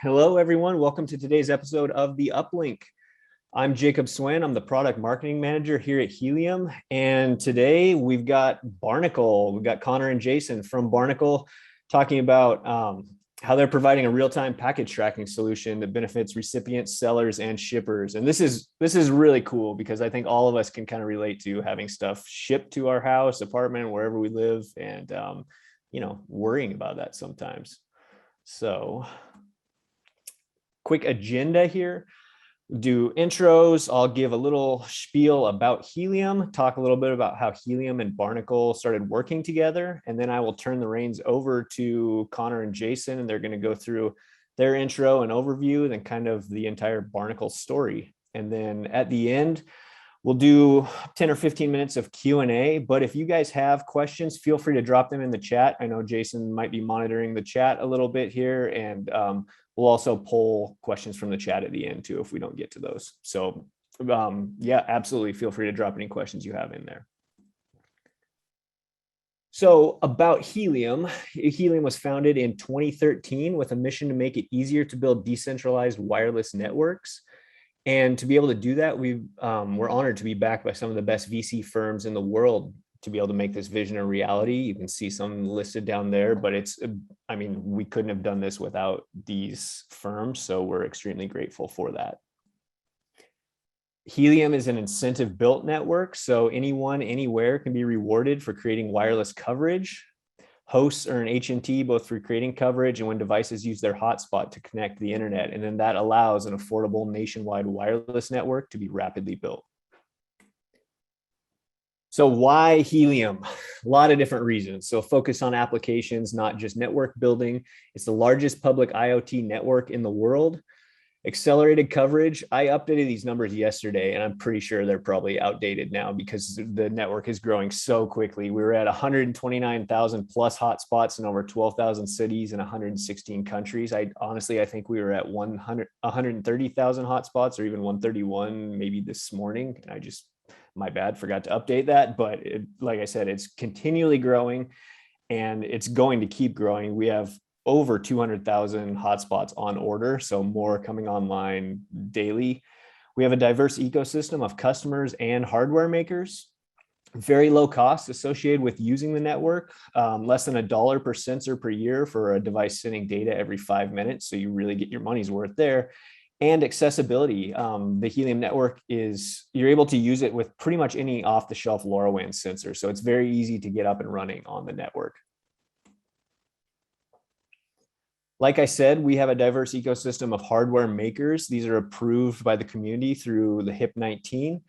Hello, everyone. Welcome to today's episode of the Uplink. I'm Jacob Swin. I'm the product marketing manager here at Helium. And today we've got Barnacle. We've got Connor and Jason from Barnacle talking about how they're providing a real-time package tracking solution that benefits recipients, sellers, and shippers. And this is really cool because I think all of us can kind of relate to having stuff shipped to our house, apartment, wherever we live, and worrying about that sometimes. So quick agenda here. Do intros. I'll give a little spiel about Helium, talk a little bit about how Helium and Barnacle started working together, and then I will turn the reins over to Connor and Jason, and they're going to go through their intro and overview, then kind of the entire Barnacle story. And then at the end, we'll do 10 or 15 minutes of Q&A, but if you guys have questions, feel free to drop them in the chat. I know Jason might be monitoring the chat a little bit here, and we'll also poll questions from the chat at the end too if we don't get to those. So yeah, absolutely feel free to drop any questions you have in there. So about Helium, Helium was founded in 2013 with a mission to make it easier to build decentralized wireless networks. And to be able to do that, we're honored to be backed by some of the best VC firms in the world to be able to make this vision a reality. You can see some listed down there, but we couldn't have done this without these firms. So we're extremely grateful for that. Helium is an incentive built network. So anyone, anywhere can be rewarded for creating wireless coverage. Hosts earn HNT both through creating coverage and when devices use their hotspot to connect the internet. And then that allows an affordable nationwide wireless network to be rapidly built. So why Helium? A lot of different reasons. So focus on applications, not just network building. It's the largest public IoT network in the world. Accelerated coverage. I updated these numbers yesterday, and I'm pretty sure they're probably outdated now because the network is growing so quickly. We were at 129,000 plus hotspots in over 12,000 cities in 116 countries. I think we were at 130,000 hotspots or even 131 maybe this morning. And my bad, forgot to update that. But like I said, it's continually growing and it's going to keep growing. We have over 200,000 hotspots on order, so more coming online daily. We have a diverse ecosystem of customers and hardware makers. Very low cost associated with using the network, less than $1 per sensor per year for a device sending data every 5 minutes. So you really get your money's worth there. And accessibility. The Helium network you're able to use it with pretty much any off-the-shelf LoRaWAN sensor. So it's very easy to get up and running on the network. Like I said, we have a diverse ecosystem of hardware makers. These are approved by the community through the HIP 19.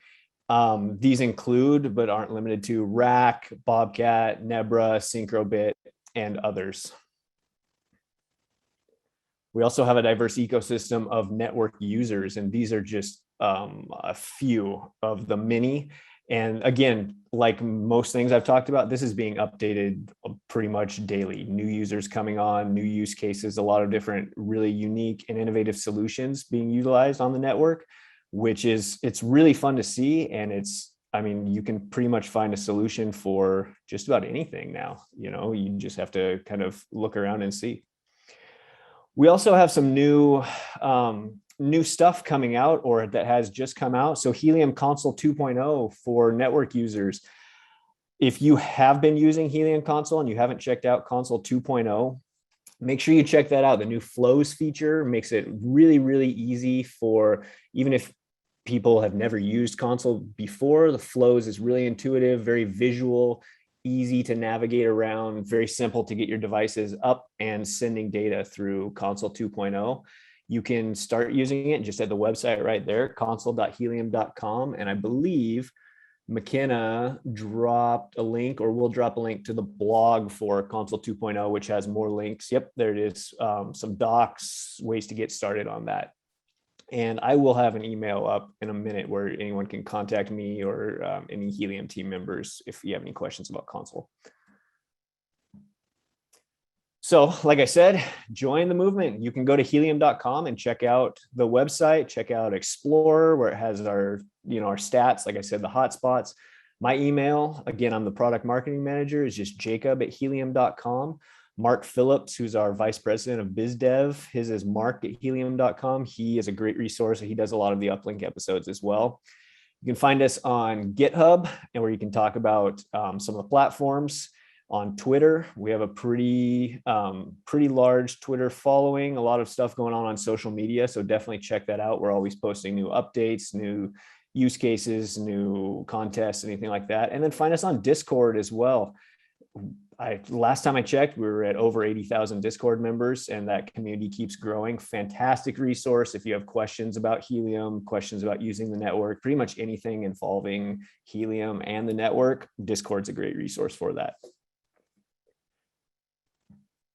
These include, but aren't limited to, Rack, Bobcat, Nebra, Syncrobit, and others. We also have a diverse ecosystem of network users, and these are just a few of the many. And again, like most things I've talked about, this is being updated pretty much daily. New users coming on, new use cases, a lot of different really unique and innovative solutions being utilized on the network, it's really fun to see. And you can pretty much find a solution for just about anything now. You just have to kind of look around and see. We also have some new stuff coming out or that has just come out. So Helium Console 2.0 for network users. If you have been using Helium Console and you haven't checked out Console 2.0, make sure you check that out. The new flows feature makes it really, really easy for, even if people have never used Console before, the flows is really intuitive, very visual, easy to navigate around, very simple to get your devices up and sending data through Console 2.0. You can start using it just at the website right there, console.helium.com. And I believe McKenna dropped a link, or will drop a link to the blog for Console 2.0, which has more links. Yep, there it is. Some docs, ways to get started on that. And I will have an email up in a minute where anyone can contact me or any Helium team members if you have any questions about Console. So like I said, join the movement. You can go to helium.com and check out the website, check out Explorer, where it has our stats, like I said, the hotspots. My email, again, I'm the product marketing manager, is just jacob@helium.com. Mark Phillips, who's our vice president of biz dev. His is mark@helium.com. He is a great resource. He does a lot of the Uplink episodes as well. You can find us on GitHub, and where you can talk about some of the platforms. On Twitter, we have a pretty large Twitter following, a lot of stuff going on social media. So definitely check that out. We're always posting new updates, new use cases, new contests, anything like that. And then find us on Discord as well. Last time I checked, we were at over 80,000 Discord members, and that community keeps growing. Fantastic resource if you have questions about Helium, questions about using the network, pretty much anything involving Helium and the network. Discord's a great resource for that.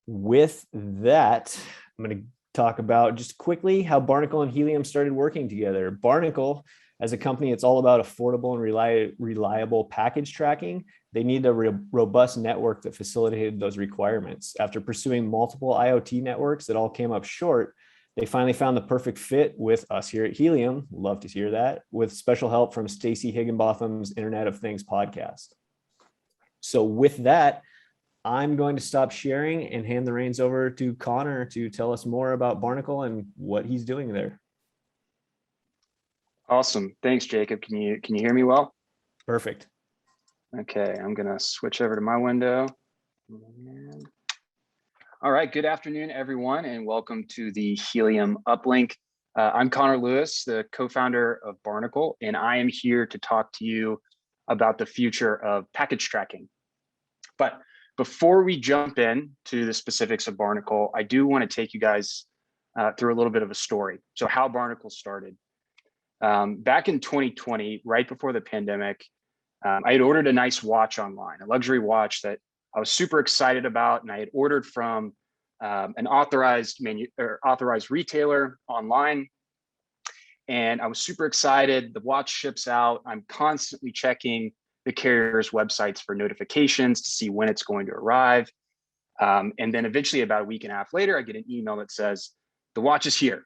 With that, I'm going to talk about just quickly how Barnacle and Helium started working together. Barnacle, as a company, it's all about affordable and reliable package tracking. They needed a robust network that facilitated those requirements. After pursuing multiple IoT networks that all came up short, they finally found the perfect fit with us here at Helium. Love to hear that, with special help from Stacey Higginbotham's Internet of Things podcast. So with that, I'm going to stop sharing and hand the reins over to Connor to tell us more about Barnacle and what he's doing there. Awesome. Thanks, Jacob. Can you hear me well? Perfect. Okay, I'm gonna switch over to my window. All right, good afternoon, everyone, and welcome to the Helium Uplink. I'm Connor Lewis, the co-founder of Barnacle, and I am here to talk to you about the future of package tracking. But before we jump in to the specifics of Barnacle, I do want to take you guys through a little bit of a story. So how Barnacle started. Back in 2020, right before the pandemic, I had ordered a nice watch online, a luxury watch that I was super excited about, and I had ordered from an authorized retailer online. And I was super excited. The watch ships out. I'm constantly checking the carrier's websites for notifications to see when it's going to arrive. And then eventually, about a week and a half later, I get an email that says, the watch is here.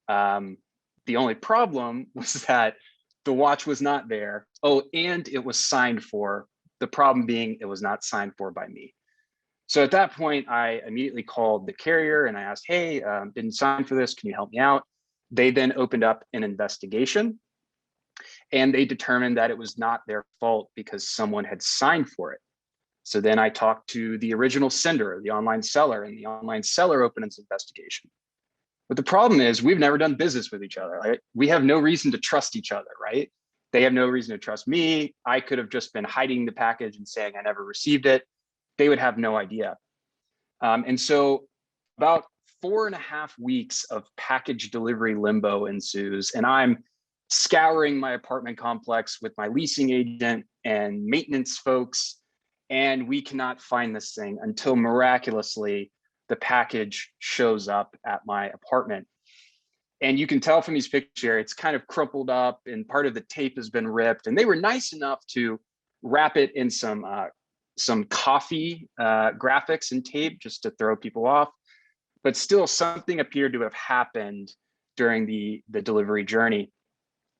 The only problem was that the watch was not there. Oh, and it was signed for. The problem being it was not signed for by me. So at that point, I immediately called the carrier and I asked, hey, didn't sign for this. Can you help me out? They then opened up an investigation, and they determined that it was not their fault because someone had signed for it. So then I talked to the original sender, the online seller, and the online seller opened its investigation. But the problem is we've never done business with each other. Right? We have no reason to trust each other, right? They have no reason to trust me. I could have just been hiding the package and saying I never received it. They would have no idea. And so about 4.5 weeks of package delivery limbo ensues, and I'm scouring my apartment complex with my leasing agent and maintenance folks, and we cannot find this thing until miraculously the package shows up at my apartment. And you can tell from these pictures here, it's kind of crumpled up and part of the tape has been ripped. And they were nice enough to wrap it in some coffee graphics and tape just to throw people off. But still, something appeared to have happened during the delivery journey.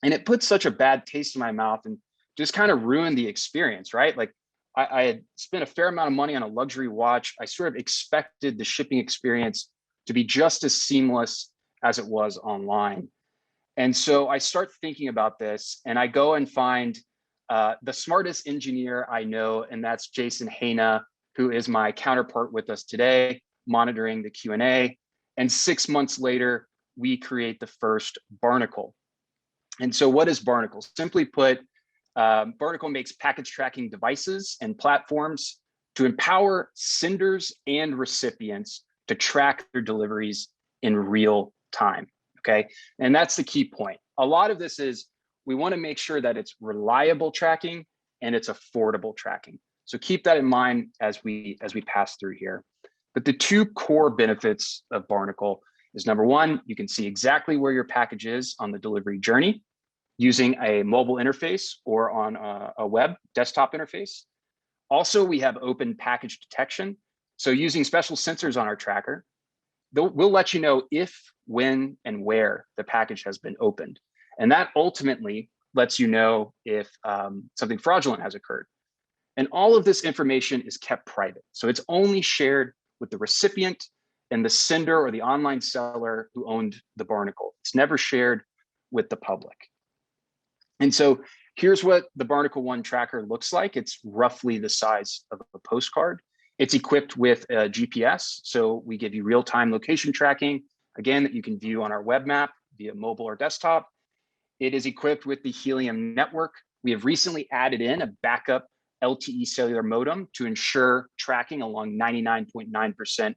And it put such a bad taste in my mouth and just kind of ruined the experience, right? Like I had spent a fair amount of money on a luxury watch. I sort of expected the shipping experience to be just as seamless as it was online. And so I start thinking about this, and I go and find the smartest engineer I know, and that's Jason Haina, who is my counterpart with us today, monitoring the Q&A. And 6 months later, we create the first Barnacle. And so what is Barnacle? Simply put, Barnacle makes package tracking devices and platforms to empower senders and recipients to track their deliveries in real time, okay? And that's the key point. A lot of this is we want to make sure that it's reliable tracking and it's affordable tracking. So keep that in mind as we pass through here. But the two core benefits of Barnacle is, number one, you can see exactly where your package is on the delivery journey using a mobile interface or on a web desktop interface. Also, we have open package detection. So using special sensors on our tracker, we'll let you know if, when, and where the package has been opened. And that ultimately lets you know if something fraudulent has occurred. And all of this information is kept private. So it's only shared with the recipient and the sender or the online seller who owned the barnacle. It's never shared with the public. And so here's what the Barnacle One tracker looks like. It's roughly the size of a postcard. It's equipped with a GPS. So we give you real-time location tracking, again, that you can view on our web map via mobile or desktop. It is equipped with the Helium network. We have recently added in a backup LTE cellular modem to ensure tracking along 99.9%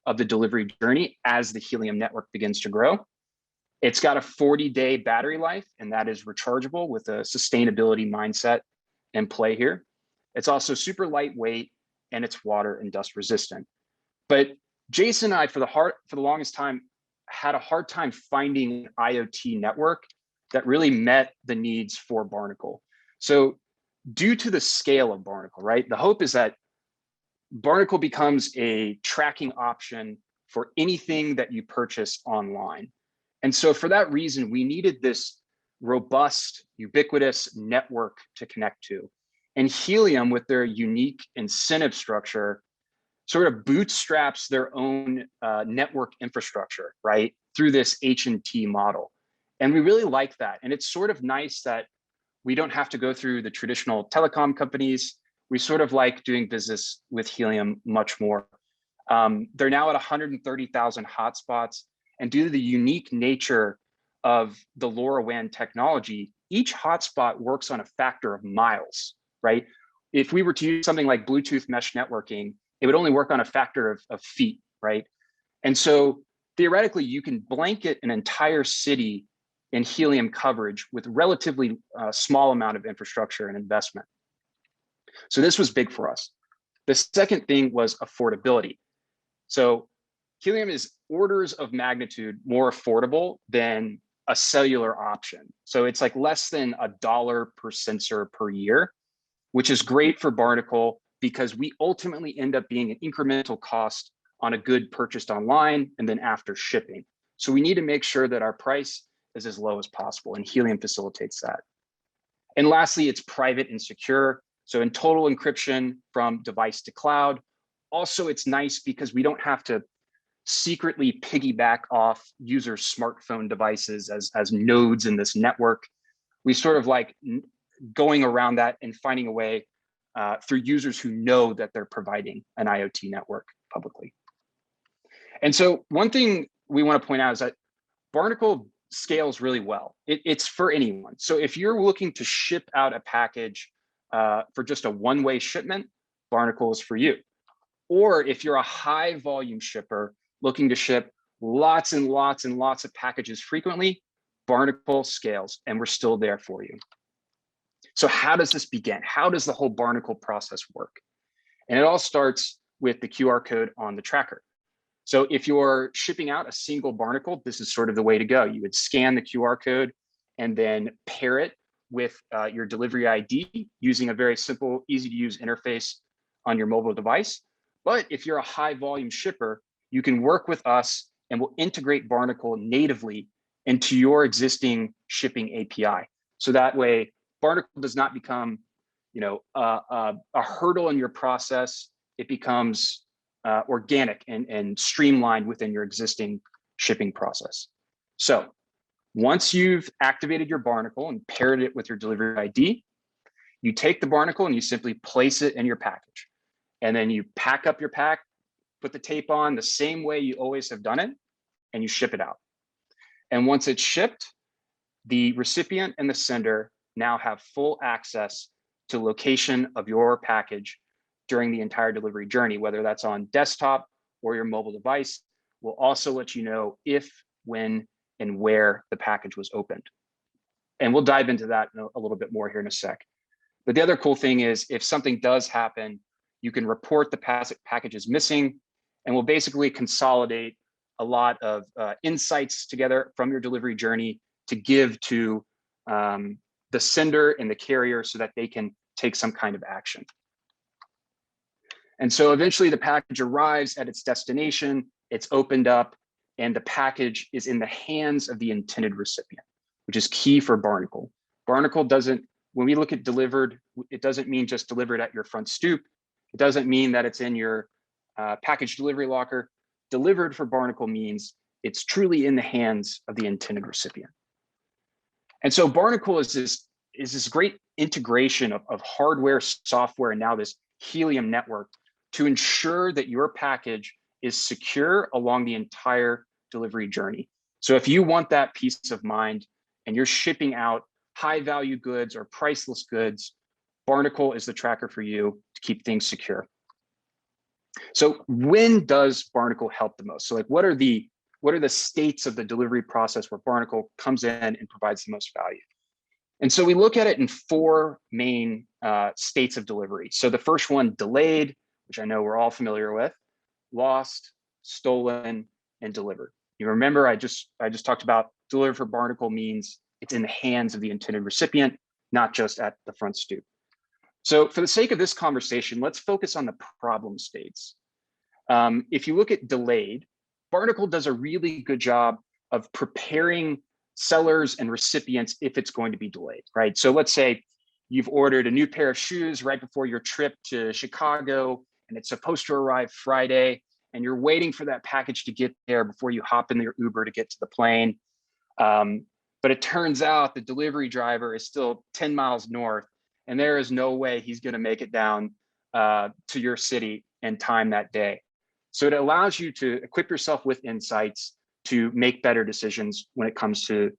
of the delivery journey as the Helium network begins to grow. It's got a 40-day battery life, and that is rechargeable with a sustainability mindset in play here. It's also super lightweight, and it's water and dust resistant. But Jason and I, for the longest time, had a hard time finding an IoT network that really met the needs for Barnacle. So due to the scale of Barnacle, right, the hope is that Barnacle becomes a tracking option for anything that you purchase online. And so for that reason, we needed this robust, ubiquitous network to connect to. And Helium, with their unique incentive structure, sort of bootstraps their own network infrastructure, right, through this H&T model. And we really like that. And it's sort of nice that we don't have to go through the traditional telecom companies. We sort of like doing business with Helium much more. They're now at 130,000 hotspots. And due to the unique nature of the LoRaWAN technology, each hotspot works on a factor of miles, right? If we were to use something like Bluetooth mesh networking, it would only work on a factor of feet, right? And so theoretically, you can blanket an entire city in Helium coverage with relatively small amount of infrastructure and investment. So this was big for us. The second thing was affordability. So Helium is orders of magnitude more affordable than a cellular option. So it's like less than $1 per sensor per year, which is great for Barnacle because we ultimately end up being an incremental cost on a good purchased online and then after shipping. So we need to make sure that our price is as low as possible, and Helium facilitates that. And lastly, it's private and secure. So in total encryption from device to cloud. Also, it's nice because we don't have to secretly piggyback off users' smartphone devices as nodes in this network. We sort of like going around that and finding a way through users who know that they're providing an IoT network publicly. And so one thing we want to point out is that Barnacle scales really well. It's for anyone. So if you're looking to ship out a package for just a one-way shipment, Barnacle is for you. Or if you're a high volume shipper looking to ship lots and lots and lots of packages frequently, Barnacle scales, and we're still there for you. So how does this begin? How does the whole Barnacle process work? And it all starts with the QR code on the tracker. So if you're shipping out a single Barnacle, this is sort of the way to go. You would scan the QR code and then pair it with your delivery ID using a very simple, easy to use interface on your mobile device. But if you're a high volume shipper, you can work with us and we'll integrate Barnacle natively into your existing shipping API. So that way, Barnacle does not become, a hurdle in your process. It becomes organic and streamlined within your existing shipping process. So once you've activated your Barnacle and paired it with your delivery ID, you take the Barnacle and you simply place it in your package. And then you pack up your pack, put the tape on the same way you always have done it, and you ship it out. And once it's shipped, the recipient and the sender now have full access to location of your package during the entire delivery journey, whether that's on desktop or your mobile device. We'll also let you know if, when, and where the package was opened. And we'll dive into that a little bit more here in a sec. But the other cool thing is if something does happen, you can report the package is missing, and we'll basically consolidate a lot of insights together from your delivery journey to give to the sender and the carrier so that they can take some kind of action. And so eventually the package arrives at its destination, it's opened up, and the package is in the hands of the intended recipient, which is key for Barnacle. Barnacle doesn't when we look at delivered, it doesn't mean just delivered at your front stoop. It doesn't mean that it's in your package delivery locker. Delivered for Barnacle means it's truly in the hands of the intended recipient. And so Barnacle is this great integration of hardware, software, and now this Helium network to ensure that your package is secure along the entire delivery journey. So if you want that peace of mind and you're shipping out high value goods or priceless goods, Barnacle is the tracker for you to keep things secure. So when does Barnacle help the most? So like, what are the states of the delivery process where Barnacle comes in and provides the most value? And so we look at it in four main states of delivery. So the first one, delayed, which I know we're all familiar with, lost, stolen, and delivered. You remember I just talked about delivered for Barnacle means it's in the hands of the intended recipient, not just at the front stoop. So for the sake of this conversation, let's focus on the problem states. If you look at delayed, Barnacle does a really good job of preparing sellers and recipients if it's going to be delayed, right? So let's say you've ordered a new pair of shoes right before your trip to Chicago, and it's supposed to arrive Friday, and you're waiting for that package to get there before you hop in your Uber to get to the plane. But it turns out the delivery driver is still 10 miles north, and there is no way he's going to make it down to your city in time that day. So it allows you to equip yourself with insights to make better decisions when it comes to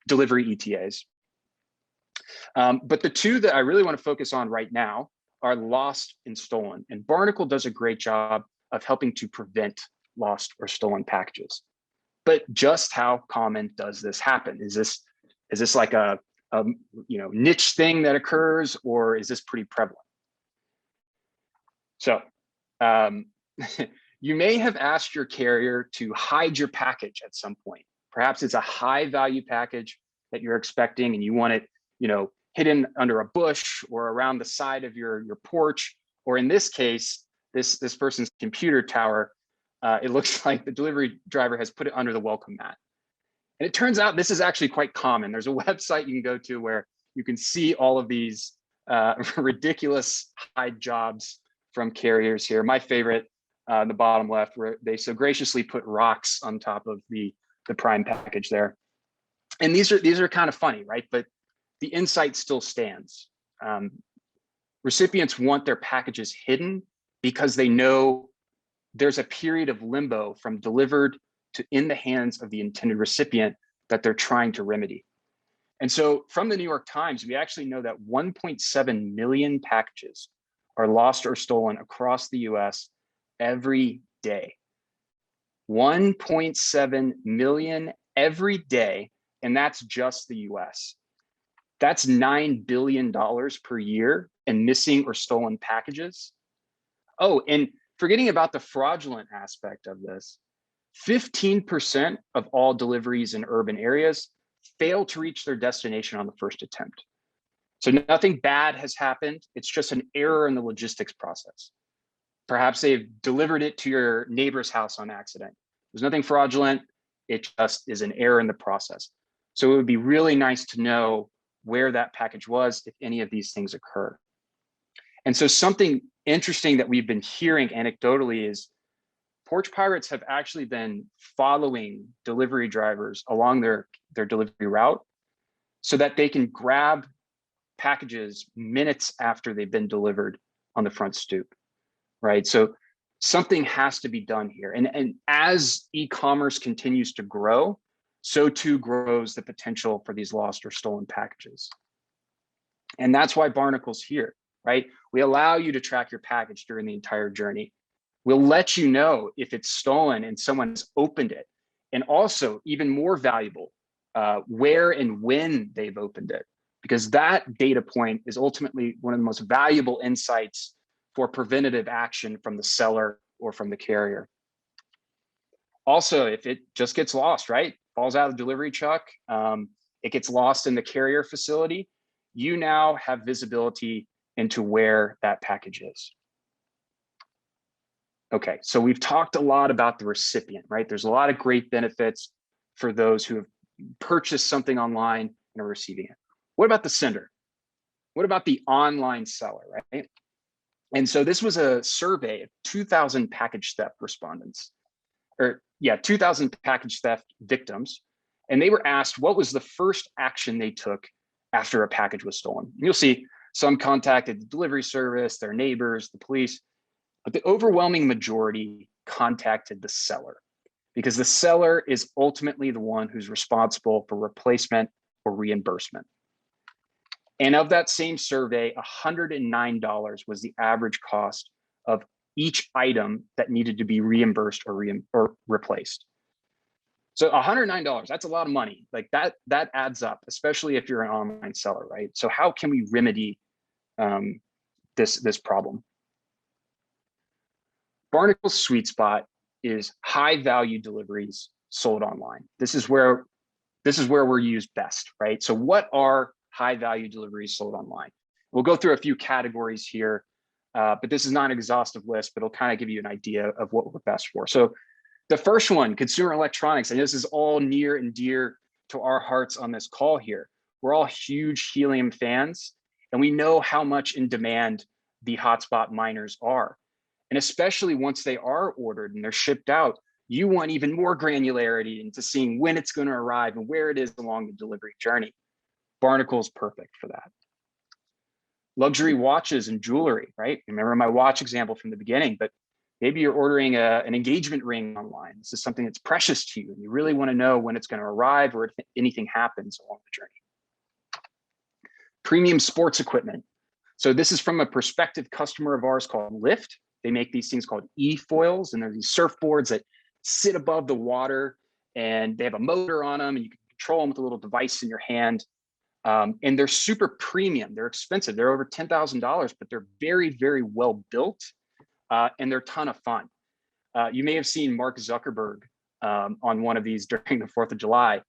delivery ETAs. But the two that I really want to focus on right now are lost and stolen. And Barnacle does a great job of helping to prevent lost or stolen packages. But just how common does this happen? Is this like a niche thing that occurs, or is this pretty prevalent? So you may have asked your carrier to hide your package at some point. Perhaps it's a high value package that you're expecting and you want it, hidden under a bush or around the side of your porch, or in this case, this person's computer tower. It looks like the delivery driver has put it under the welcome mat. And it turns out this is actually quite common. There's a website you can go to where you can see all of these ridiculous hide jobs from carriers here. My favorite, the bottom left, where they so graciously put rocks on top of the prime package there. And these are kind of funny, right? But the insight still stands. Recipients want their packages hidden because they know there's a period of limbo from delivered to in the hands of the intended recipient that they're trying to remedy. And so from the New York Times, we actually know that 1.7 million packages are lost or stolen across the US every day. 1.7 million every day, and that's just the US. That's $9 billion per year in missing or stolen packages. Oh, and forgetting about the fraudulent aspect of this, 15% of all deliveries in urban areas fail to reach their destination on the first attempt. So nothing bad has happened. It's just an error in the logistics process. Perhaps they've delivered it to your neighbor's house on accident. There's nothing fraudulent. It just is an error in the process. So it would be really nice to know where that package was if any of these things occur. And so something interesting that we've been hearing anecdotally is porch pirates have actually been following delivery drivers along their delivery route so that they can grab packages minutes after they've been delivered on the front stoop, right? So something has to be done here. And as e-commerce continues to grow, so too grows the potential for these lost or stolen packages. And that's why Barnacle's here, right? We allow you to track your package during the entire journey. We'll let you know if it's stolen and someone's opened it. And also, even more valuable, where and when they've opened it, because that data point is ultimately one of the most valuable insights for preventative action from the seller or from the carrier. Also, if it just gets lost, right? Falls out of the delivery truck, it gets lost in the carrier facility, you now have visibility into where that package is. Okay, so we've talked a lot about the recipient, right? There's a lot of great benefits for those who have purchased something online and are receiving it. What about the sender? What about the online seller, right? And so this was a survey of 2,000 package theft respondents, or yeah, 2,000 package theft victims. And they were asked what was the first action they took after a package was stolen. And you'll see some contacted the delivery service, their neighbors, the police, but the overwhelming majority contacted the seller, because the seller is ultimately the one who's responsible for replacement or reimbursement. And of that same survey, $109 was the average cost of each item that needed to be reimbursed or replaced. So $109, that's a lot of money. Like that adds up, especially if you're an online seller, right? So how can we remedy this problem? Barnacle's sweet spot is high value deliveries sold online. This is where we're used best, right? So what are high value deliveries sold online? We'll go through a few categories here, but this is not an exhaustive list, but it'll kind of give you an idea of what we're best for. So the first one, consumer electronics, and this is all near and dear to our hearts on this call here. We're all huge Helium fans, and we know how much in demand the hotspot miners are. And especially once they are ordered and they're shipped out, you want even more granularity into seeing when it's going to arrive and where it is along the delivery journey. Barnacle is perfect for that. Luxury watches and jewelry, right? Remember my watch example from the beginning, but maybe you're ordering an engagement ring online. This is something that's precious to you, and you really want to know when it's going to arrive or if anything happens along the journey. Premium sports equipment. So this is from a prospective customer of ours called Lyft. They make these things called e-foils, and they're these surfboards that sit above the water, and they have a motor on them, and you can control them with a little device in your hand. And they're super premium. They're expensive. They're over $10,000, but they're very, very well built, and they're a ton of fun. You may have seen Mark Zuckerberg on one of these during the 4th of July.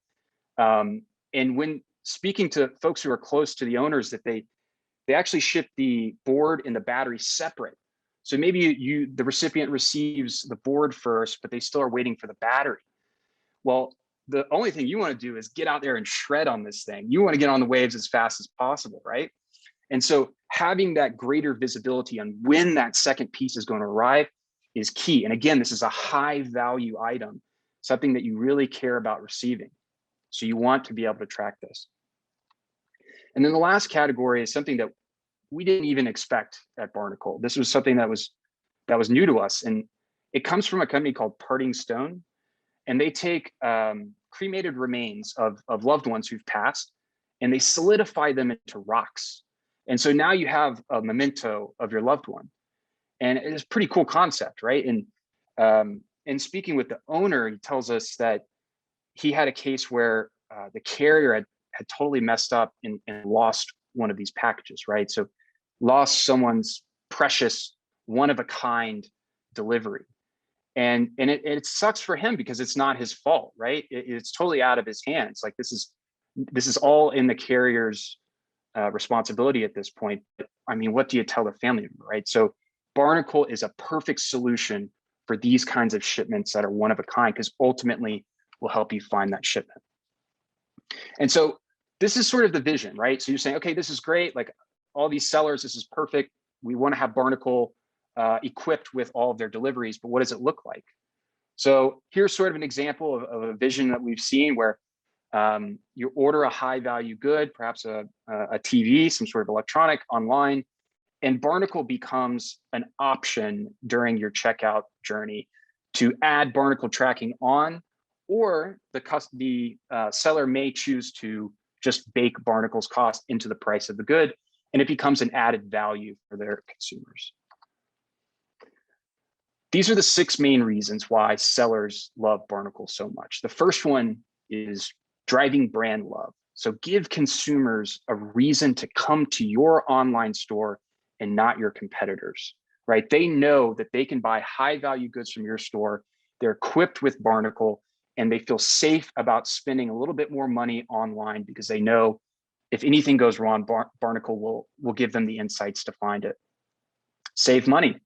And when speaking to folks who are close to the owners, that they actually ship the board and the battery separate. So maybe the recipient receives the board first, but they still are waiting for the battery. Well, the only thing you want to do is get out there and shred on this thing. You want to get on the waves as fast as possible, right? And so having that greater visibility on when that second piece is going to arrive is key. And again, this is a high value item, something that you really care about receiving. So you want to be able to track this. And then the last category is something that we didn't even expect at Barnacle. This was something that was new to us. And it comes from a company called Parting Stone. And they take cremated remains of loved ones who've passed, and they solidify them into rocks. And so now you have a memento of your loved one. And it's a pretty cool concept, right? And speaking with the owner, he tells us that he had a case where the carrier had totally messed up and lost one of these packages, right? So lost someone's precious, one-of-a-kind delivery. And it sucks for him because it's not his fault, right? It's totally out of his hands. Like this is all in the carrier's responsibility at this point. But I mean, what do you tell the family member, right? So Barnacle is a perfect solution for these kinds of shipments that are one of a kind, because ultimately will help you find that shipment. And so this is sort of the vision, right? So you're saying, okay, this is great. Like all these sellers, this is perfect. We want to have Barnacle equipped with all of their deliveries, but what does it look like? So here's sort of an example of a vision that we've seen where you order a high value good, perhaps a TV, some sort of electronic online, and Barnacle becomes an option during your checkout journey to add Barnacle tracking on, or the seller may choose to just bake Barnacle's cost into the price of the good, and it becomes an added value for their consumers. These are the 6 main reasons why sellers love Barnacle so much. The first one is driving brand love. So give consumers a reason to come to your online store and not your competitors, right? They know that they can buy high value goods from your store. They're equipped with Barnacle, and they feel safe about spending a little bit more money online because they know if anything goes wrong, Barnacle will give them the insights to find it. Save money.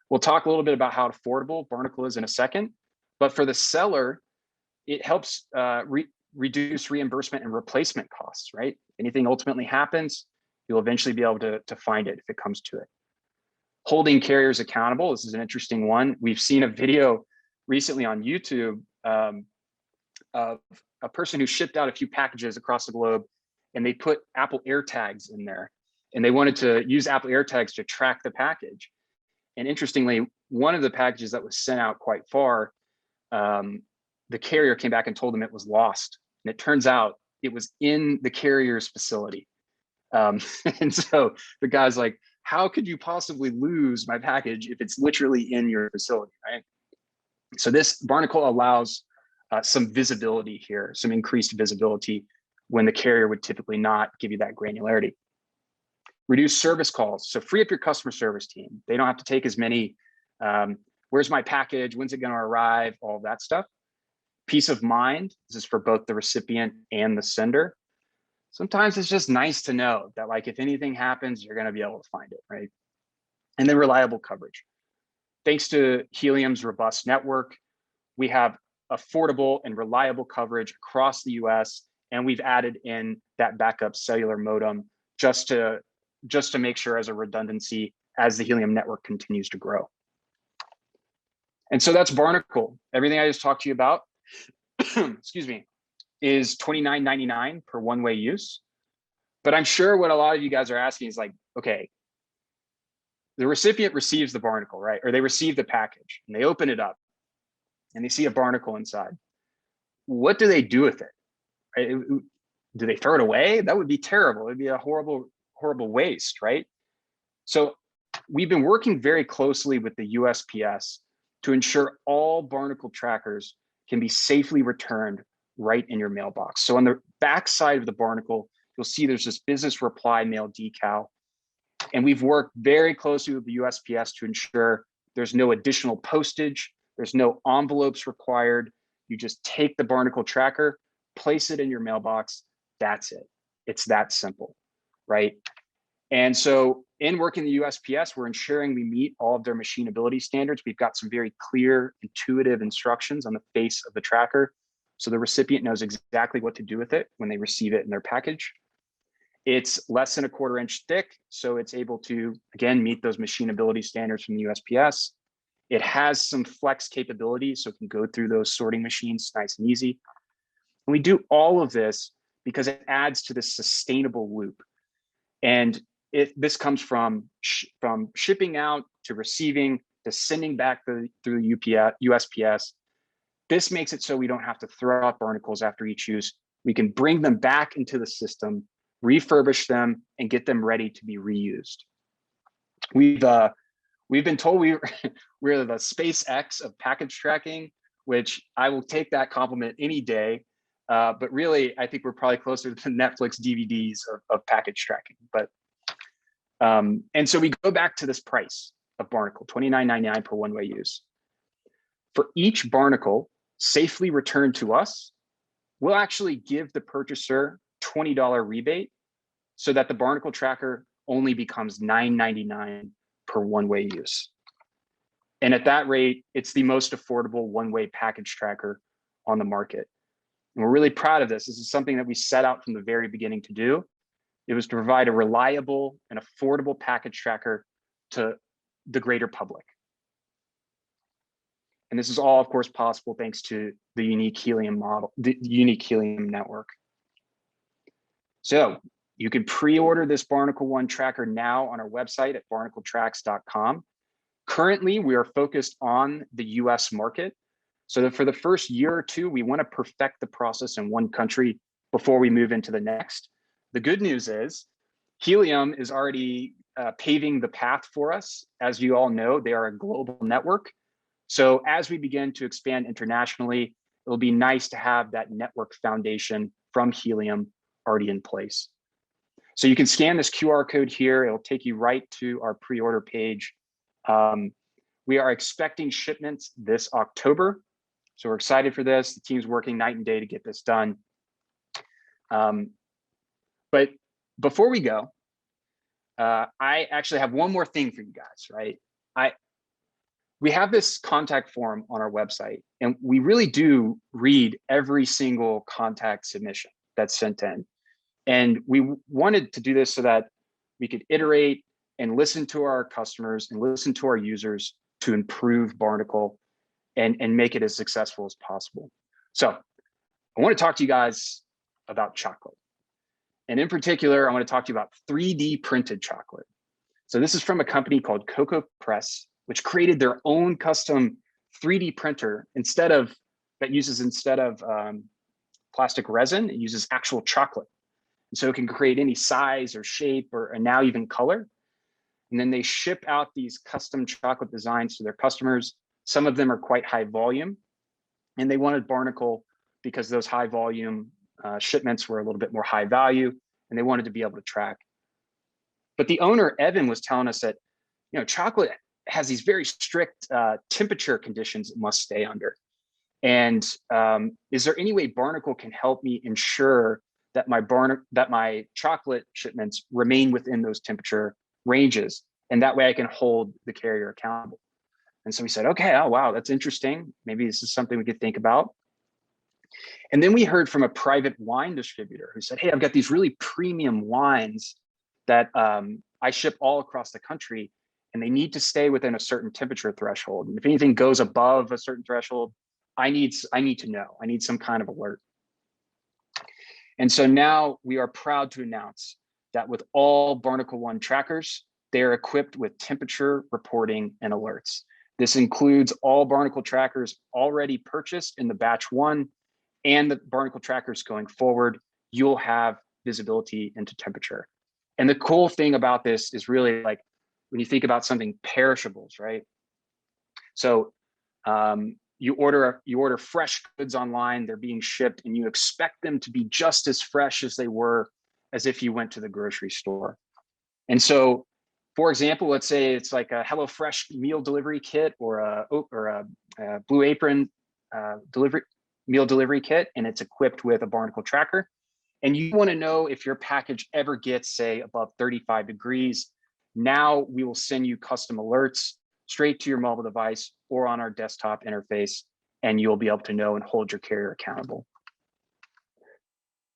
We'll talk a little bit about how affordable Barnacle is in a second, but for the seller, it helps reduce reimbursement and replacement costs, right? Anything ultimately happens, You'll eventually be able to find it if it comes to it. Holding carriers accountable. This is an interesting one. We've seen a video recently on YouTube of a person who shipped out a few packages across the globe, and they put Apple AirTags in there, and they wanted to use Apple AirTags to track the package. And interestingly, one of the packages that was sent out quite far, the carrier came back and told them it was lost. And it turns out it was in the carrier's facility. And so the guy's like, how could you possibly lose my package if it's literally in your facility, right? So this Barnacle allows some visibility here, some increased visibility when the carrier would typically not give you that granularity. Reduce service calls. So free up your customer service team. They don't have to take as many, where's my package? When's it gonna arrive? All of that stuff. Peace of mind. This is for both the recipient and the sender. Sometimes it's just nice to know that, like, if anything happens, you're gonna be able to find it, right? And then reliable coverage. Thanks to Helium's robust network, we have affordable and reliable coverage across the US, and we've added in that backup cellular modem just to make sure as a redundancy as the Helium network continues to grow. And so that's Barnacle. Everything I just talked to you about, excuse me, is $29.99 per one-way use. But I'm sure what a lot of you guys are asking is like, okay, the recipient receives the Barnacle, right? Or they receive the package and they open it up and they see a Barnacle inside. What do they do with it? Right? Do they throw it away? That would be terrible. It'd be a horrible, horrible waste, right? So we've been working very closely with the USPS to ensure all Barnacle trackers can be safely returned right in your mailbox. So on the back side of the Barnacle, you'll see there's this business reply mail decal. And we've worked very closely with the USPS to ensure there's no additional postage, there's no envelopes required. You just take the Barnacle tracker, place it in your mailbox, that's it. It's that simple, right? And so in working the USPS, we're ensuring we meet all of their machinability standards. We've got some very clear, intuitive instructions on the face of the tracker, so the recipient knows exactly what to do with it when they receive it in their package. It's less than a 1/4 inch thick, so it's able to, again, meet those machinability standards from the USPS. It has some flex capability, so it can go through those sorting machines nice and easy. And we do all of this because it adds to this sustainable loop. And this comes from shipping out to receiving to sending back through the USPS. This makes it so we don't have to throw out Barnacles after each use. We can bring them back into the system, refurbish them, and get them ready to be reused. We've been told we're the SpaceX of package tracking, which I will take that compliment any day. But really, I think we're probably closer to the Netflix DVDs of package tracking. But and so we go back to this price of Barnacle, $29.99 per one-way use. For each Barnacle safely returned to us, we'll actually give the purchaser $20 rebate so that the Barnacle tracker only becomes $9.99 per one-way use. And at that rate, it's the most affordable one-way package tracker on the market. And we're really proud of this. This is something that we set out from the very beginning to do. It was to provide a reliable and affordable package tracker to the greater public. And this is all, of course, possible thanks to the unique Helium model, the unique Helium network. So you can pre-order this Barnacle One tracker now on our website at barnacletracks.com. Currently, we are focused on the US market. So that for the first year or two, we want to perfect the process in one country before we move into the next. The good news is Helium is already paving the path for us. As you all know, they are a global network. So as we begin to expand internationally, it'll be nice to have that network foundation from Helium already in place. So you can scan this QR code here. It'll take you right to our pre-order page. We are expecting shipments this October. So we're excited for this. The team's working night and day to get this done. But before we go, I actually have one more thing for you guys, right? We have this contact form on our website, and we really do read every single contact submission that's sent in. And we wanted to do this so that we could iterate and listen to our customers and listen to our users to improve Barnacle and make it as successful as possible. So I want to talk to you guys about chocolate. And in particular, I want to talk to you about 3D printed chocolate. So this is from a company called Cocoa Press, which created their own custom 3D printer instead of plastic resin. It uses actual chocolate. And so it can create any size or shape or now even color. And then they ship out these custom chocolate designs to their customers. Some of them are quite high volume. And they wanted Barnacle because those high volume shipments were a little bit more high value, and they wanted to be able to track. But the owner, Evan, was telling us that, chocolate has these very strict temperature conditions it must stay under. And is there any way Barnacle can help me ensure that my chocolate shipments remain within those temperature ranges? And that way I can hold the carrier accountable. And so we said, okay, oh, wow, that's interesting. Maybe this is something we could think about. And then we heard from a private wine distributor who said, hey, I've got these really premium wines that I ship all across the country, and they need to stay within a certain temperature threshold. And if anything goes above a certain threshold, I need to know. I need some kind of alert. And so now we are proud to announce that with all Barnacle One trackers, they are equipped with temperature reporting and alerts. This includes all Barnacle trackers already purchased in the batch one and the Barnacle trackers going forward. You'll have visibility into temperature. And the cool thing about this is really like when you think about something perishables, right? So you order fresh goods online, they're being shipped, and you expect them to be just as fresh as they were as if you went to the grocery store. And so, for example, let's say it's like a HelloFresh meal delivery kit or a Blue Apron meal delivery kit, and it's equipped with a Barnacle tracker. And you want to know if your package ever gets, say, above 35 degrees. Now we will send you custom alerts straight to your mobile device or on our desktop interface, and you'll be able to know and hold your carrier accountable.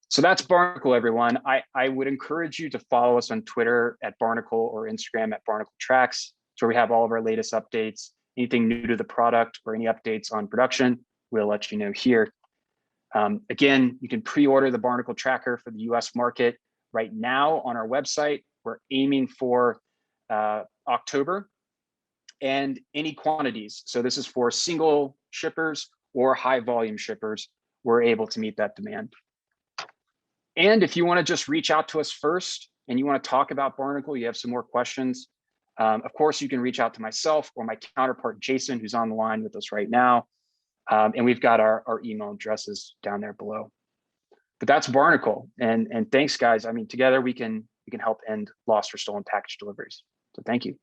So that's Barnacle, everyone. I would encourage you to follow us on Twitter at Barnacle or Instagram at Barnacle Tracks. It's where we have all of our latest updates. Anything new to the product or any updates on production, we'll let you know here. Again, you can pre-order the Barnacle tracker for the US market right now on our website. We're aiming for October, and any quantities. So this is for single shippers or high volume shippers. We're able to meet that demand. And if you want to just reach out to us first and you want to talk about Barnacle, you have some more questions, of course, you can reach out to myself or my counterpart, Jason, who's on the line with us right now. And we've got our email addresses down there below. But that's Barnacle. And thanks, guys. I mean, together we can help end lost or stolen package deliveries. So thank you.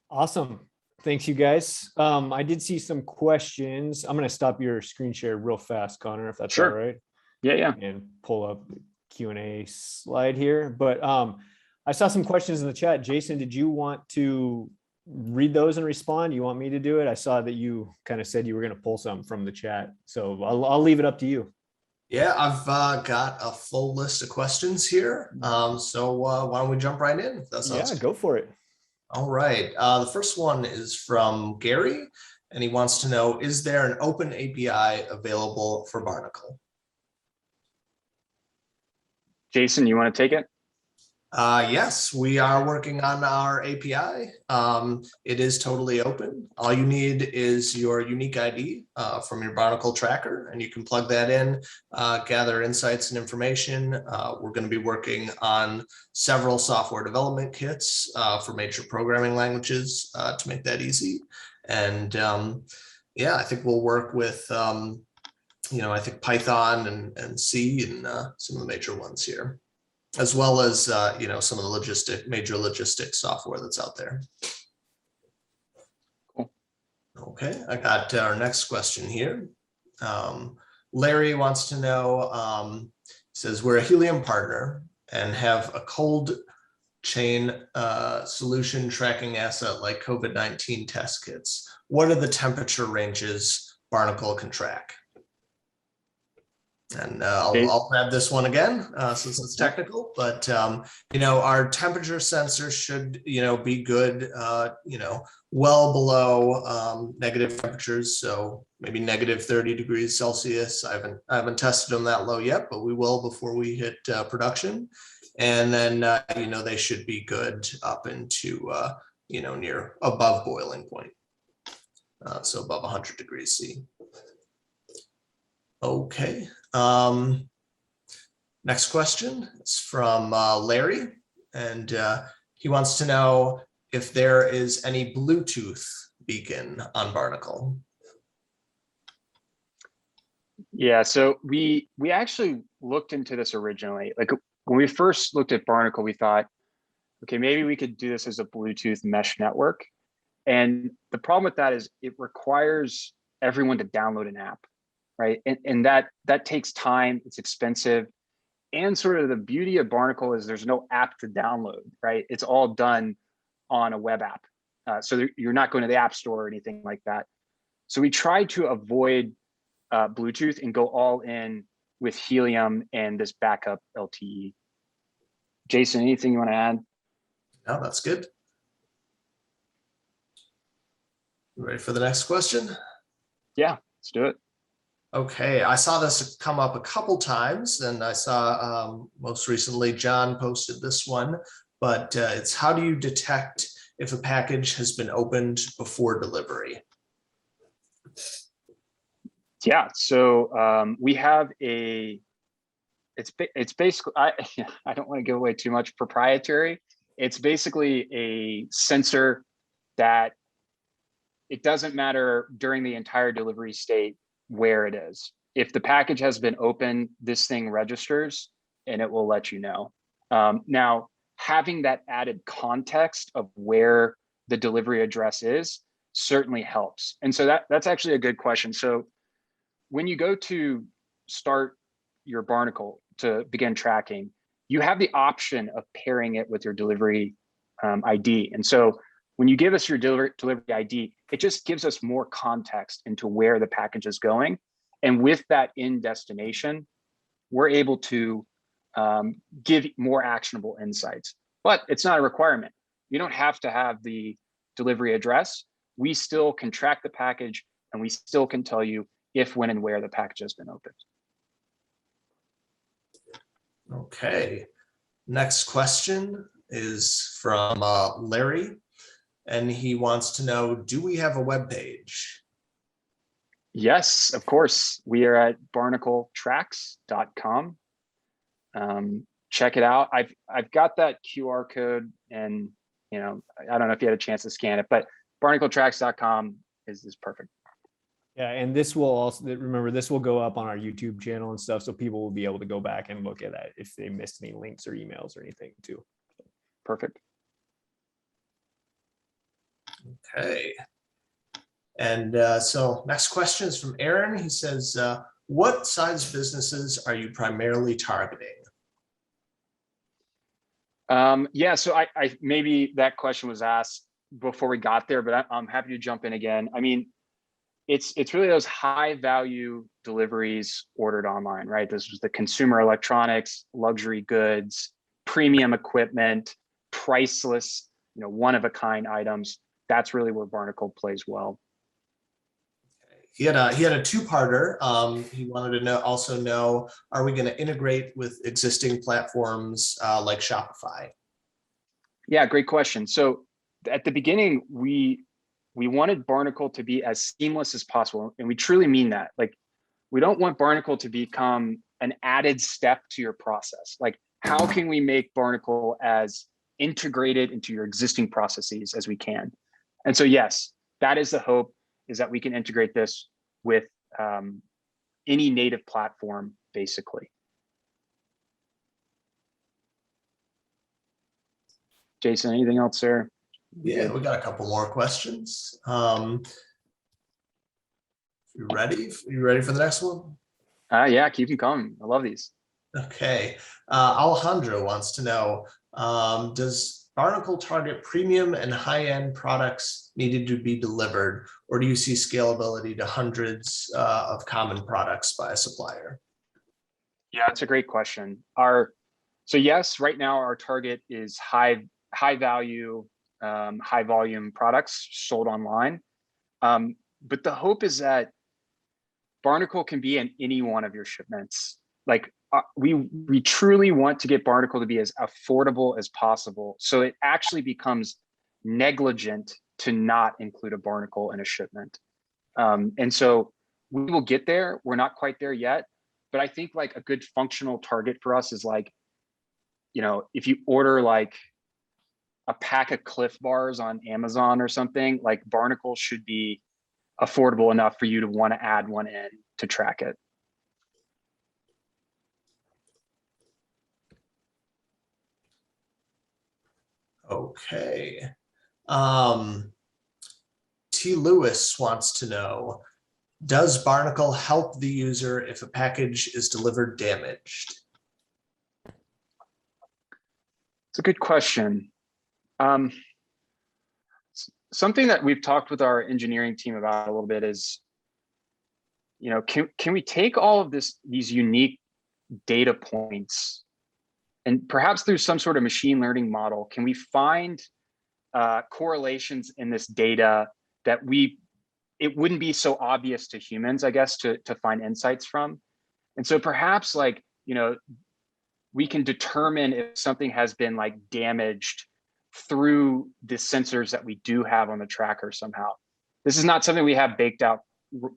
Awesome. Thanks, you guys. I did see some questions. I'm going to stop your screen share real fast, Connor, if that's Sure. all right. Yeah. And pull up the Q&A slide here. But I saw some questions in the chat. Jason, did you want to read those and respond? You want me to do it? I saw that you kind of said you were going to pull some from the chat. So I'll leave it up to you. Yeah, I've got a full list of questions here. So why don't we jump right in? If that sounds good. Go for it. All right. The first one is from Gary, and he wants to know, is there an open API available for Barnacle? Jason, you want to take it? Yes, we are working on our API. It is totally open. All you need is your unique ID from your Barnacle tracker, and you can plug that in, gather insights and information. We're going to be working on several software development kits for major programming languages to make that easy. And yeah, I think we'll work with, I think Python and C and some of the major ones here, as well as, some of the major logistics software that's out there. Cool. Okay, I got our next question here. Larry wants to know, says, we're a Helium partner and have a cold chain solution tracking asset like COVID-19 test kits. What are the temperature ranges Barnacle can track? And Okay. I'll grab this one again since it's technical, but our temperature sensor should be good, well below negative temperatures. So maybe negative 30 degrees Celsius. I haven't tested them that low yet, but we will before we hit production. And then they should be good up into near above boiling point, so above 100 degrees C. Okay. Next question is from Larry, and he wants to know if there is any Bluetooth beacon on Barnacle. Yeah, so we actually looked into this originally. Like when we first looked at Barnacle, we thought, okay, maybe we could do this as a Bluetooth mesh network. And the problem with that is it requires everyone to download an app, right? And that takes time, it's expensive. And sort of the beauty of Barnacle is there's no app to download, right? It's all done on a web app. So you're not going to the app store or anything like that. So we tried to avoid Bluetooth and go all in with Helium and this backup LTE. Jason, anything you want to add? No, that's good. You ready for the next question? Yeah, let's do it. Okay, I saw this come up a couple times, and I saw most recently John posted this one, but it's how do you detect if a package has been opened before delivery? Yeah, so we have it's basically, I don't want to give away too much proprietary. It's basically a sensor that it doesn't matter during the entire delivery state where it is. If the package has been opened, this thing registers and it will let you know. Now, having that added context of where the delivery address is certainly helps. And so that's actually a good question. So when you go to start your Barnacle to begin tracking, you have the option of pairing it with your delivery ID. And so when you give us your delivery ID, it just gives us more context into where the package is going. And with that in destination, we're able to give more actionable insights. But it's not a requirement. You don't have to have the delivery address. We still can track the package and we still can tell you if, when, and where the package has been opened. Okay. Next question is from Larry, and he wants to know, do we have a web page? Yes, of course. We are at barnacletracks.com. Check it out. I've got that QR code, and I don't know if you had a chance to scan it, but barnacletracks.com is perfect. Yeah, and this will also, remember, this will go up on our YouTube channel and stuff, so people will be able to go back and look at that if they missed any links or emails or anything too. Perfect. Okay. And so next question is from Aaron. He says, what size businesses are you primarily targeting? Yeah, so I maybe that question was asked before we got there, but I'm happy to jump in again. I mean, it's really those high value deliveries ordered online, right? This was the consumer electronics, luxury goods, premium equipment, priceless, one of a kind items. That's really where Barnacle plays well. He had a two-parter. He wanted to also know, are we going to integrate with existing platforms like Shopify? Yeah, great question. So at the beginning, we wanted Barnacle to be as seamless as possible. And we truly mean that. Like, we don't want Barnacle to become an added step to your process. Like, how can we make Barnacle as integrated into your existing processes as we can? And so, yes, that is the hope, is that we can integrate this with any native platform, basically. Jason, anything else there? Yeah, we got a couple more questions. You ready? You ready for the next one? Yeah, keep them coming. I love these. Okay. Alejandro wants to know, does Barnacle target premium and high-end products needed to be delivered, or do you see scalability to hundreds of common products by a supplier? Yeah, it's a great question. So yes, right now our target is high value, high volume products sold online. But the hope is that Barnacle can be in any one of your shipments. Like we truly want to get Barnacle to be as affordable as possible, so it actually becomes negligent to not include a Barnacle in a shipment. And so we will get there. We're not quite there yet, but I think like a good functional target for us is like, if you order like a pack of Cliff Bars on Amazon or something, like Barnacle should be affordable enough for you to want to add one in to track it. Okay. T. Lewis wants to know, does Barnacle help the user if a package is delivered damaged? It's a good question. Something that we've talked with our engineering team about a little bit is, can we take all of these unique data points and perhaps through some sort of machine learning model, can we find correlations in this data that it wouldn't be so obvious to humans, I guess, to find insights from. And so perhaps like, we can determine if something has been like damaged through the sensors that we do have on the tracker somehow. This is not something we have baked out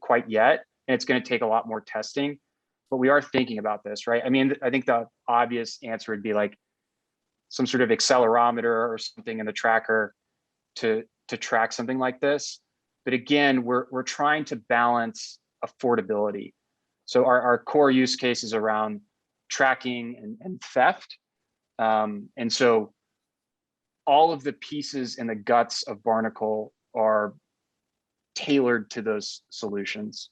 quite yet, and it's going to take a lot more testing, but we are thinking about this, right? I mean, I think the obvious answer would be like some sort of accelerometer or something in the tracker to track something like this. But again, we're trying to balance affordability. So our core use case is around tracking and theft. And so all of the pieces and the guts of Barnacle are tailored to those solutions.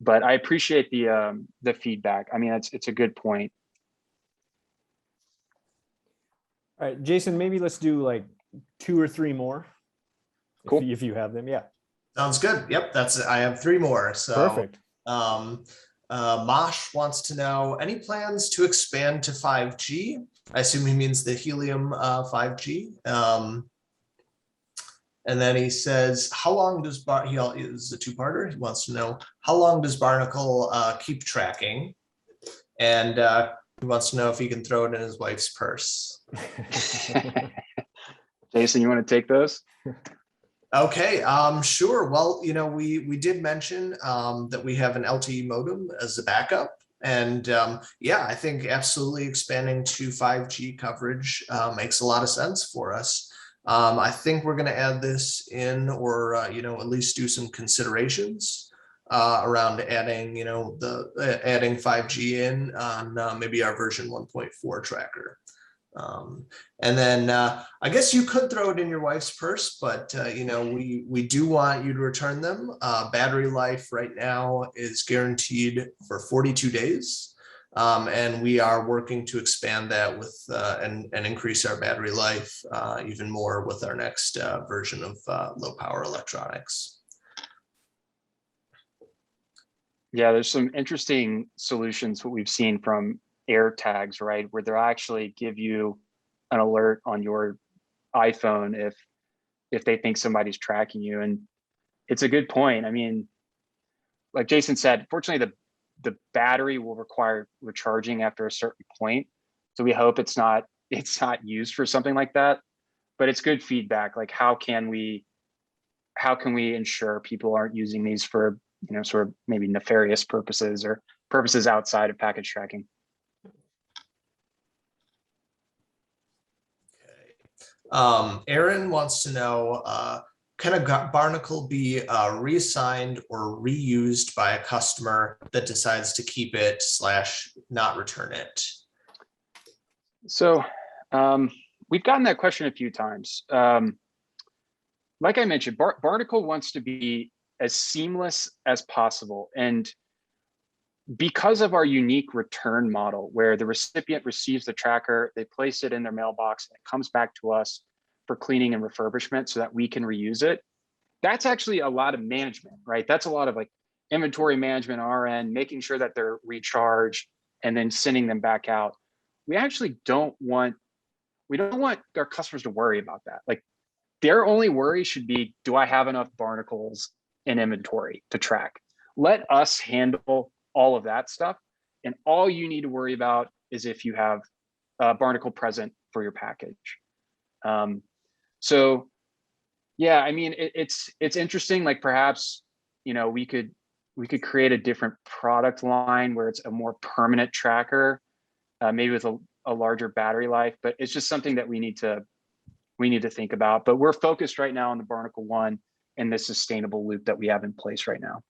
But I appreciate the feedback. I mean, it's a good point. All right, Jason, maybe let's do like 2 or 3 more. Cool. If you have them, yeah. Sounds good. Yep, I have 3 more. So Perfect. Mosh wants to know, any plans to expand to 5G? I assume he means the Helium 5G. And then he says, how long does he is a 2-parter. He wants to know, how long does Barnacle keep tracking? And he wants to know if he can throw it in his wife's purse. Jason, you want to take those? Okay, sure. Well, we did mention that we have an LTE modem as a backup. And yeah, I think absolutely expanding to 5G coverage makes a lot of sense for us. I think we're going to add this in, or at least do some considerations around adding, adding 5G in on maybe our version 1.4 tracker. And then I guess you could throw it in your wife's purse, but we do want you to return them. Battery life right now is guaranteed for 42 days. And we are working to expand that with and increase our battery life even more with our next version of low power electronics. Yeah, there's some interesting solutions what we've seen from air tags, right, where they'll actually give you an alert on your iPhone if they think somebody's tracking you. And it's a good point. I mean, like Jason said, fortunately the battery will require recharging after a certain point, so we hope it's not used for something like that. But it's good feedback. Like, how can we ensure people aren't using these for sort of maybe nefarious purposes or purposes outside of package tracking? Aaron wants to know, can a Barnacle be reassigned or reused by a customer that decides to keep it / not return it? So we've gotten that question a few times. Like I mentioned, Barnacle wants to be as seamless as possible. And because of our unique return model, where the recipient receives the tracker, they place it in their mailbox, and it comes back to us for cleaning and refurbishment so that we can reuse it. That's actually a lot of management, right? That's a lot of like inventory management on our end, making sure that they're recharged, and then sending them back out. We actually don't want our customers to worry about that. Like, their only worry should be, do I have enough barnacles in inventory to track? Let us handle all of that stuff. And all you need to worry about is if you have a barnacle present for your package. So yeah, I mean, it's interesting. Like, perhaps, we could create a different product line where it's a more permanent tracker, maybe with a larger battery life, but it's just something that we need to think about. But we're focused right now on the Barnacle One and the sustainable loop that we have in place right now.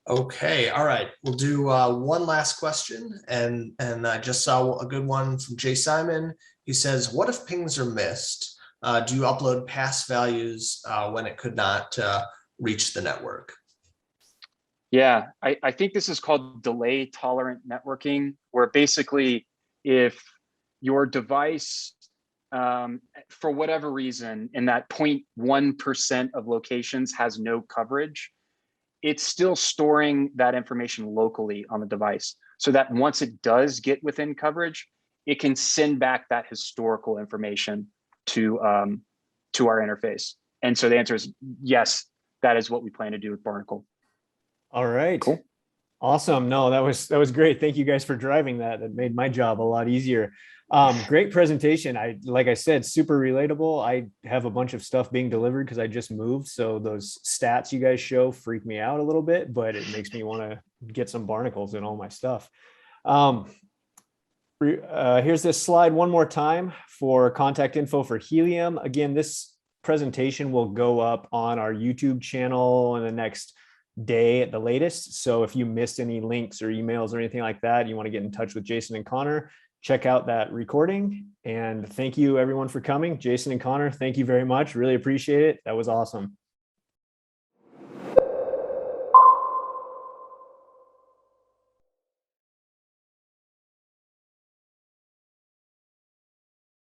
Okay, all right. We'll do one last question, and I just saw a good one from Jay Simon. He says, "What if pings are missed? Do you upload past values when it could not reach the network?" Yeah, I think this is called delay tolerant networking, where basically if your device, for whatever reason, in that 0.1% of locations has no coverage, it's still storing that information locally on the device, so that once it does get within coverage, it can send back that historical information to our interface. And so the answer is yes, that is what we plan to do with Barnacle. All right. Cool. Awesome. No, that was great. Thank you guys for driving that. That made my job a lot easier. Great presentation. Like I said, super relatable. I have a bunch of stuff being delivered because I just moved. So those stats you guys show freak me out a little bit, but it makes me want to get some barnacles in all my stuff. Here's this slide one more time for contact info for Helium. Again, this presentation will go up on our YouTube channel in the next day at the latest. So if you missed any links or emails or anything like that, you want to get in touch with Jason and Connor, check out that recording. And thank you everyone for coming. Jason and Connor, thank you very much. Really appreciate it. That was awesome.